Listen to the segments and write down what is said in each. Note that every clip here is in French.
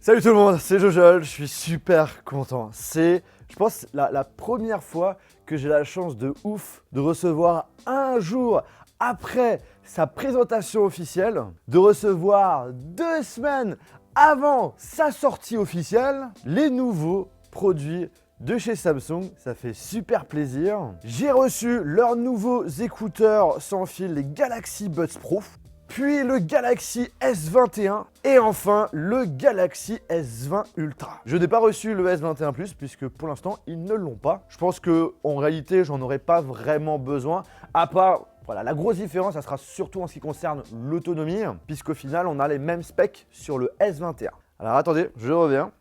Salut tout le monde, c'est Jojol, je suis super content. C'est, je pense, la première fois que j'ai la chance de ouf de recevoir un jour après sa présentation officielle, de recevoir 2 semaines avant sa sortie officielle, les nouveaux produits de chez Samsung. Ça fait super plaisir. J'ai reçu leurs nouveaux écouteurs sans fil, les Galaxy Buds Pro. Puis le Galaxy S21 et enfin le Galaxy S20 Ultra. Je n'ai pas reçu le S21 Plus puisque pour l'instant ils ne l'ont pas. Je pense que en réalité j'en aurais pas vraiment besoin, à part voilà, la grosse différence ça sera surtout en ce qui concerne l'autonomie puisqu'au final on a les mêmes specs sur le S21. Alors attendez, je reviens.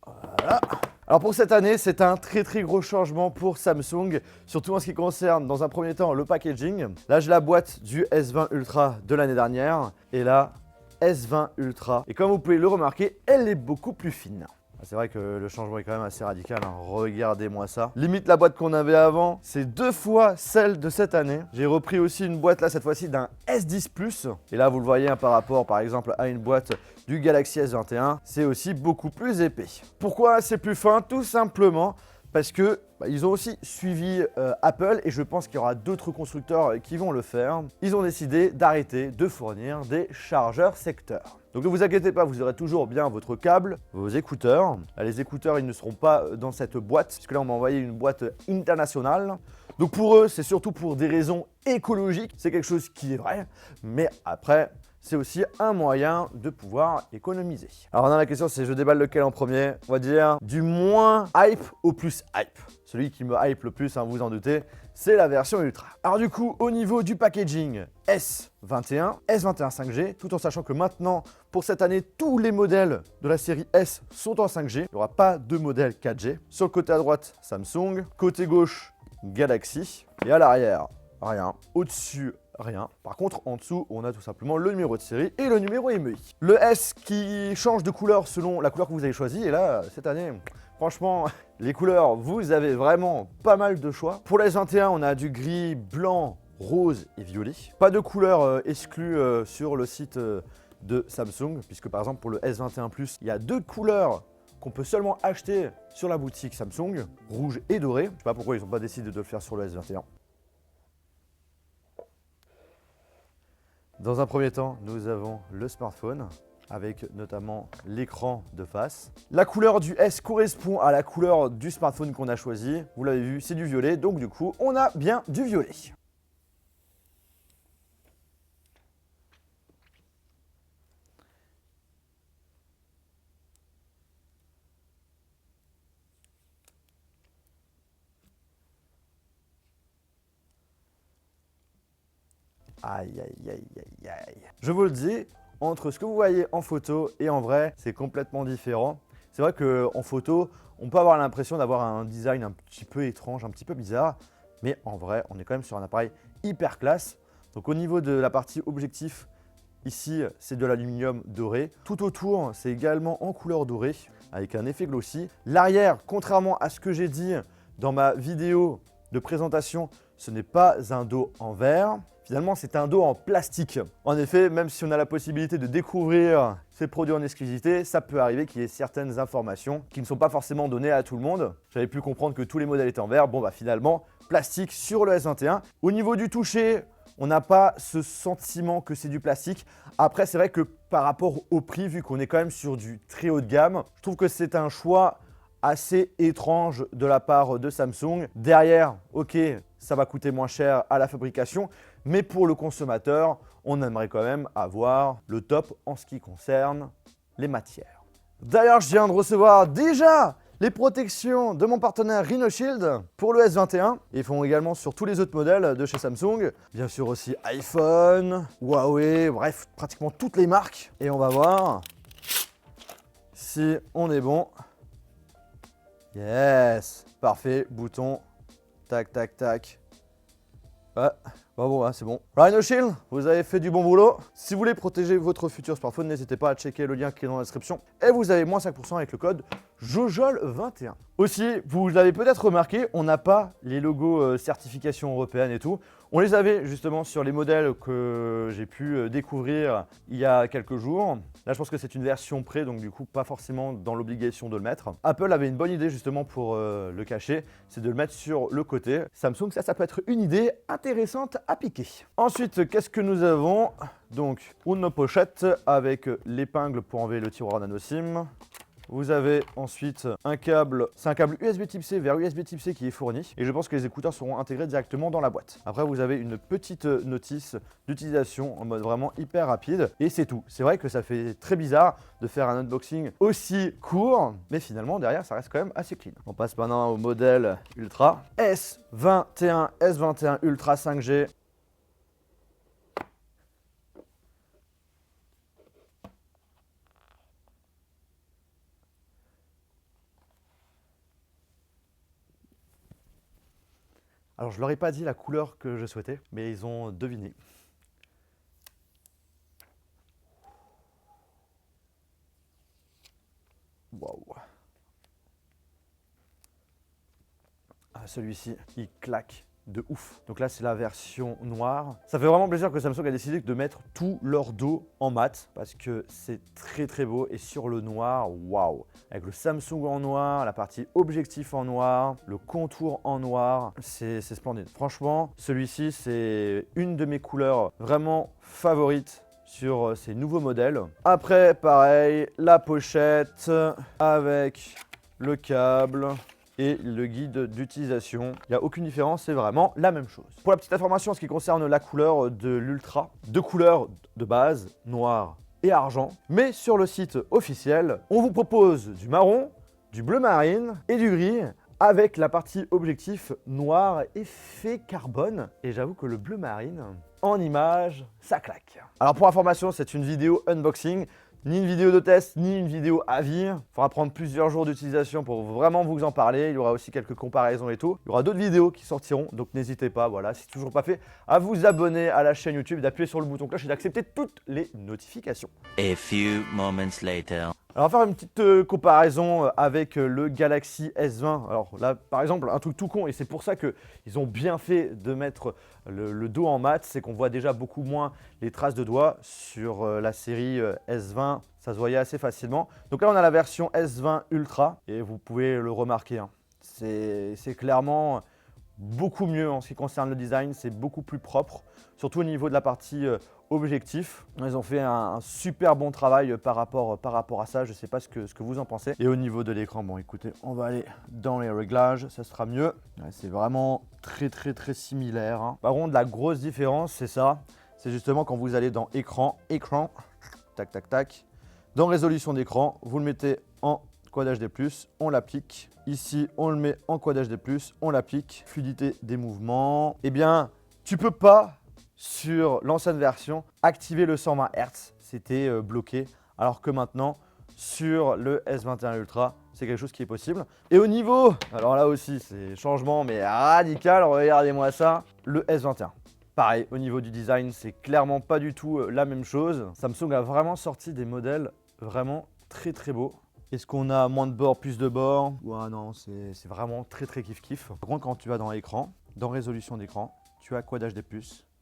Voilà. Alors pour cette année, c'est un très gros changement pour Samsung, surtout en ce qui concerne dans un premier temps le packaging. Là j'ai la boîte du S20 Ultra de l'année dernière et la S20 Ultra. Et comme vous pouvez le remarquer, elle est beaucoup plus fine. C'est vrai que le changement est quand même assez radical, hein. Regardez-moi ça. Limite la boîte qu'on avait avant, c'est 2 fois celle de cette année. J'ai repris aussi une boîte là cette fois-ci d'un S10 Plus. Et là vous le voyez hein, par rapport par exemple à une boîte du Galaxy S21, c'est aussi beaucoup plus épais. Pourquoi c'est plus fin? Tout simplement parce que ils ont aussi suivi Apple et je pense qu'il y aura d'autres constructeurs qui vont le faire. Ils ont décidé d'arrêter de fournir des chargeurs secteurs. Donc ne vous inquiétez pas, vous aurez toujours bien votre câble, vos écouteurs. Là, les écouteurs, ils ne seront pas dans cette boîte, puisque là, on m'a envoyé une boîte internationale. Donc pour eux, c'est surtout pour des raisons écologiques. C'est quelque chose qui est vrai, mais après, c'est aussi un moyen de pouvoir économiser. Alors là, la question, c'est je déballe lequel en premier? On va dire du moins hype au plus hype. Celui qui me hype le plus, hein, vous en doutez, c'est la version Ultra. Alors du coup, au niveau du packaging, S21, S21 5G, tout en sachant que maintenant, pour cette année, tous les modèles de la série S sont en 5G. Il n'y aura pas de modèle 4G. Sur le côté à droite, Samsung. Côté gauche, Galaxy. Et à l'arrière, rien. Au-dessus, rien. Par contre, en dessous, on a tout simplement le numéro de série et le numéro EMEI. Le S qui change de couleur selon la couleur que vous avez choisie. Et là, cette année, franchement, les couleurs, vous avez vraiment pas mal de choix. Pour le S21, on a du gris, blanc, rose et violet. Pas de couleur exclue sur le site de Samsung, puisque par exemple pour le S21 Plus, il y a 2 couleurs qu'on peut seulement acheter sur la boutique Samsung, rouge et doré. Je sais pas pourquoi ils n'ont pas décidé de le faire sur le S21. Dans un premier temps, nous avons le smartphone, avec notamment l'écran de face. La couleur du S correspond à la couleur du smartphone qu'on a choisi. Vous l'avez vu, c'est du violet, donc du coup, on a bien du violet. Aïe, aïe, aïe, aïe, aïe. Je vous le dis, entre ce que vous voyez en photo et en vrai, c'est complètement différent. C'est vrai qu'en photo, on peut avoir l'impression d'avoir un design un petit peu étrange, un petit peu bizarre. Mais en vrai, on est quand même sur un appareil hyper classe. Donc au niveau de la partie objectif, ici, c'est de l'aluminium doré. Tout autour, c'est également en couleur dorée, avec un effet glossy. L'arrière, contrairement à ce que j'ai dit dans ma vidéo de présentation, ce n'est pas un dos en verre. Finalement, c'est un dos en plastique. En effet, même si on a la possibilité de découvrir ces produits en exclusivité, ça peut arriver qu'il y ait certaines informations qui ne sont pas forcément données à tout le monde. J'avais pu comprendre que tous les modèles étaient en verre. Bon, bah finalement, plastique sur le S21. Au niveau du toucher, on n'a pas ce sentiment que c'est du plastique. Après, c'est vrai que par rapport au prix, vu qu'on est quand même sur du très haut de gamme, je trouve que c'est un choix assez étrange de la part de Samsung. Derrière, ok, ça va coûter moins cher à la fabrication, mais pour le consommateur, on aimerait quand même avoir le top en ce qui concerne les matières. D'ailleurs, je viens de recevoir déjà les protections de mon partenaire RhinoShield pour le S21. Ils font également sur tous les autres modèles de chez Samsung. Bien sûr aussi iPhone, Huawei, bref, pratiquement toutes les marques. Et on va voir si on est bon. Yes, parfait, bouton, tac, tac, tac. Ouais, bah bon, c'est bon. RhinoShield, vous avez fait du bon boulot. Si vous voulez protéger votre futur smartphone, n'hésitez pas à checker le lien qui est dans la description. Et vous avez moins 5% avec le code JOJOL21. Aussi, vous l'avez peut-être remarqué, on n'a pas les logos certification européenne et tout. On les avait justement sur les modèles que j'ai pu découvrir il y a quelques jours. Là, je pense que c'est une version pré, donc du coup, pas forcément dans l'obligation de le mettre. Apple avait une bonne idée justement pour le cacher, c'est de le mettre sur le côté. Samsung, ça peut être une idée intéressante à piquer. Ensuite, qu'est-ce que nous avons? Donc, une pochette avec l'épingle pour enlever le tiroir nano SIM. Vous avez ensuite un câble, c'est un câble USB Type C vers USB Type C qui est fourni et je pense que les écouteurs seront intégrés directement dans la boîte. Après vous avez une petite notice d'utilisation en mode vraiment hyper rapide et c'est tout. C'est vrai que ça fait très bizarre de faire un unboxing aussi court, mais finalement derrière ça reste quand même assez clean. On passe maintenant au modèle Ultra S21 Ultra 5G. Alors je leur ai pas dit la couleur que je souhaitais, mais ils ont deviné. Waouh. Ah, celui-ci, il claque de ouf. Donc là, c'est la version noire. Ça fait vraiment plaisir que Samsung a décidé de mettre tout leur dos en mat parce que c'est très très beau. Et sur le noir, waouh. Avec le Samsung en noir, la partie objectif en noir, le contour en noir, c'est splendide. Franchement, celui-ci, c'est une de mes couleurs vraiment favorites sur ces nouveaux modèles. Après, pareil, la pochette avec le câble et le guide d'utilisation. Il n'y a aucune différence, c'est vraiment la même chose. Pour la petite information en ce qui concerne la couleur de l'Ultra, deux couleurs de base, noir et argent. Mais sur le site officiel, on vous propose du marron, du bleu marine et du gris avec la partie objectif noir effet carbone. Et j'avoue que le bleu marine, en image, ça claque. Alors pour information, c'est une vidéo unboxing. Ni une vidéo de test, ni une vidéo avis. Il faudra prendre plusieurs jours d'utilisation pour vraiment vous en parler. Il y aura aussi quelques comparaisons et tout. Il y aura d'autres vidéos qui sortiront, donc n'hésitez pas, voilà, si c'est toujours pas fait, à vous abonner à la chaîne YouTube, d'appuyer sur le bouton cloche et d'accepter toutes les notifications. A few moments later. Alors, on va faire une petite comparaison avec le Galaxy S20. Alors là, par exemple, un truc tout con, et c'est pour ça qu'ils ont bien fait de mettre le dos en mat, c'est qu'on voit déjà beaucoup moins les traces de doigts. Sur la série S20, ça se voyait assez facilement. Donc là, on a la version S20 Ultra, et vous pouvez le remarquer, hein. C'est clairement beaucoup mieux en ce qui concerne le design, c'est beaucoup plus propre, surtout au niveau de la partie objectif. Ils ont fait un super bon travail par rapport à ça, je ne sais pas ce que vous en pensez. Et au niveau de l'écran, bon écoutez, on va aller dans les réglages, ça sera mieux. Ouais, c'est vraiment très similaire, hein. Par contre, la grosse différence, c'est ça, c'est justement quand vous allez dans écran, tac, dans résolution d'écran, vous le mettez en Quad HD+, on l'applique. Ici, on le met en Quad HD+, on l'applique. Fluidité des mouvements. Eh bien, tu peux pas, sur l'ancienne version, activer le 120 Hz. C'était bloqué. Alors que maintenant, sur le S21 Ultra, c'est quelque chose qui est possible. Et au niveau, alors là aussi, c'est changement, mais radical. Regardez-moi ça, le S21. Pareil, au niveau du design, c'est clairement pas du tout la même chose. Samsung a vraiment sorti des modèles vraiment très beaux. Est-ce qu'on a moins de bords, plus de bords? Ouais, non, c'est vraiment très kiff. Par contre, quand tu vas dans écran, dans résolution d'écran, tu as Quad HD+.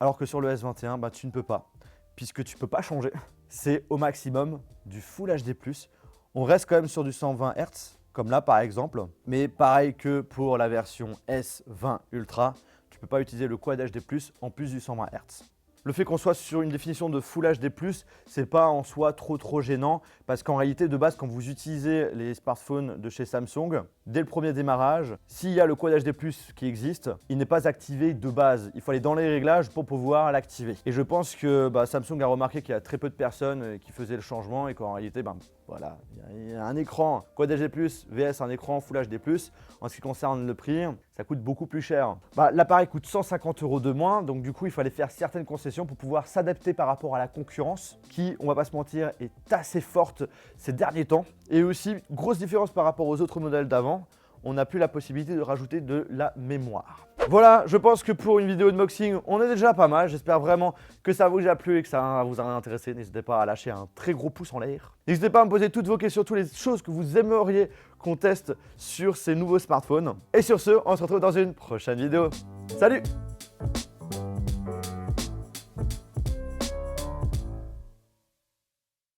Alors que sur le S21, bah, tu ne peux pas, puisque tu ne peux pas changer. C'est au maximum du Full HD+. On reste quand même sur du 120 Hz, comme là par exemple. Mais pareil que pour la version S20 Ultra, tu ne peux pas utiliser le Quad HD+, en plus du 120 Hz. Le fait qu'on soit sur une définition de Full HD+, c'est pas en soi trop gênant parce qu'en réalité, de base, quand vous utilisez les smartphones de chez Samsung, dès le premier démarrage, s'il y a le Quad HD+, qui existe, il n'est pas activé de base. Il faut aller dans les réglages pour pouvoir l'activer. Et je pense que Samsung a remarqué qu'il y a très peu de personnes qui faisaient le changement et qu'en réalité, voilà, il y a un écran Quad HD+, vs un écran Full HD+. En ce qui concerne le prix, ça coûte beaucoup plus cher. L'appareil coûte 150 € de moins, donc du coup, il fallait faire certaines concessions pour pouvoir s'adapter par rapport à la concurrence qui, on va pas se mentir, est assez forte ces derniers temps. Et aussi, grosse différence par rapport aux autres modèles d'avant, on n'a plus la possibilité de rajouter de la mémoire. Voilà, je pense que pour une vidéo unboxing, on est déjà pas mal. J'espère vraiment que ça vous a plu et que ça vous a intéressé. N'hésitez pas à lâcher un très gros pouce en l'air. N'hésitez pas à me poser toutes vos questions, toutes les choses que vous aimeriez qu'on teste sur ces nouveaux smartphones. Et sur ce, on se retrouve dans une prochaine vidéo. Salut!